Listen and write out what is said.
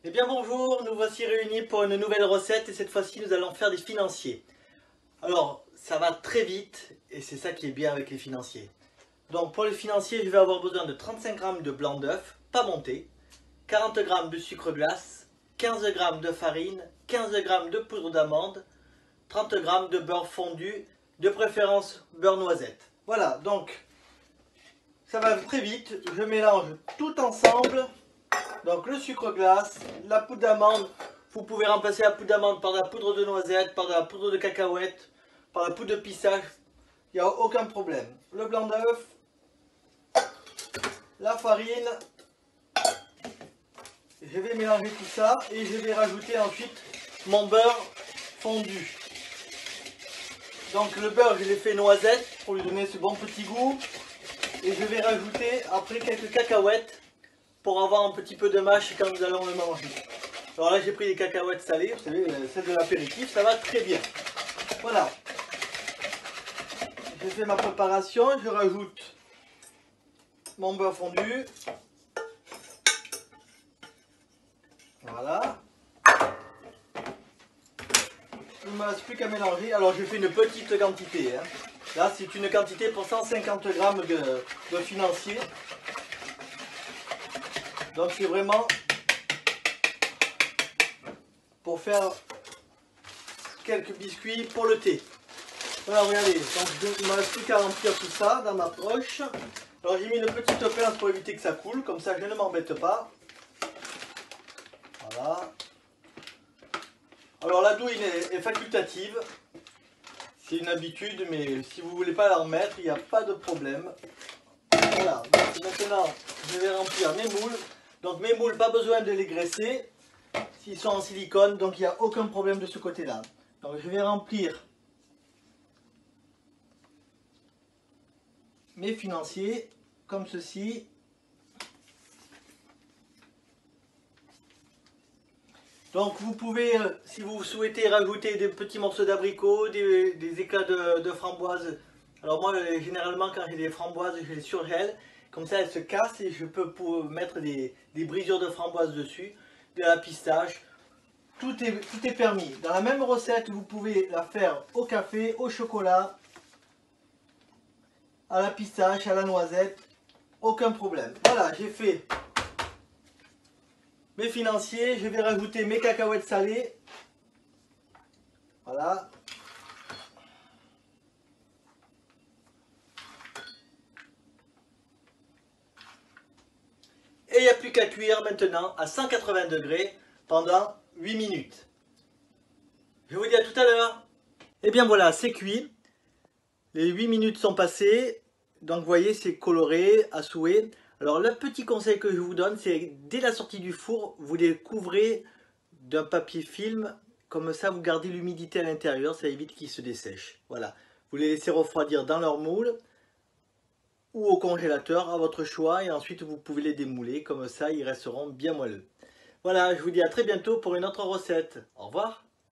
Eh bien bonjour, nous voici réunis pour une nouvelle recette et cette fois-ci nous allons faire des financiers. Alors ça va très vite et c'est ça qui est bien avec les financiers. Donc pour les financiers je vais avoir besoin de 35 g de blanc d'œuf, pas monté, 40 g de sucre glace, 15 g de farine, 15 g de poudre d'amande, 30 g de beurre fondu, de préférence beurre noisette. Voilà, donc ça va très vite, je mélange tout ensemble. Donc le sucre glace, la poudre d'amande, vous pouvez remplacer la poudre d'amande par de la poudre de noisette, par de la poudre de cacahuète, par la poudre de pistache, il n'y a aucun problème. Le blanc d'œuf, la farine, je vais mélanger tout ça et je vais rajouter ensuite mon beurre fondu. Donc le beurre je l'ai fait noisette pour lui donner ce bon petit goût et je vais rajouter après quelques cacahuètes pour avoir un petit peu de mâche quand nous allons le manger. Alors là j'ai pris des cacahuètes salées, vous savez, celles de l'apéritif, ça va très bien. Voilà. J'ai fait ma préparation, je rajoute mon beurre fondu. Voilà. Il ne me reste plus qu'à mélanger. Alors j'ai fait une petite quantité. Là c'est une quantité pour 150 g de financier. Donc c'est vraiment pour faire quelques biscuits pour le thé. Voilà, regardez, donc il ne me reste plus qu'à remplir tout ça dans ma poche. Alors j'ai mis une petite pince pour éviter que ça coule, comme ça je ne m'embête pas. Voilà. Alors la douille est facultative. C'est une habitude, mais si vous ne voulez pas la remettre, il n'y a pas de problème. Voilà, donc maintenant je vais remplir mes moules. Donc mes moules, pas besoin de les graisser. S'ils sont en silicone, donc il n'y a aucun problème de ce côté-là. Donc je vais remplir mes financiers comme ceci. Donc vous pouvez, si vous souhaitez, rajouter des petits morceaux d'abricot, des éclats de framboise. Alors moi, généralement, quand j'ai des framboises, je les surgèle. Comme ça, elles se cassent et je peux mettre des brisures de framboise dessus, de la pistache. Tout est permis. Dans la même recette, vous pouvez la faire au café, au chocolat, à la pistache, à la noisette. Aucun problème. Voilà, j'ai fait mes financiers, je vais rajouter mes cacahuètes salées. Voilà. Et il n'y a plus qu'à cuire maintenant à 180 degrés pendant 8 minutes. Je vous dis à tout à l'heure. Et bien voilà, c'est cuit. Les 8 minutes sont passées. Donc vous voyez, c'est coloré à souhait. Alors le petit conseil que je vous donne, c'est dès la sortie du four, vous les couvrez d'un papier film. Comme ça, vous gardez l'humidité à l'intérieur, ça évite qu'ils se dessèchent. Voilà. Vous les laissez refroidir dans leur moule ou au congélateur, à votre choix. Et ensuite, vous pouvez les démouler. Comme ça, ils resteront bien moelleux. Voilà, je vous dis à très bientôt pour une autre recette. Au revoir.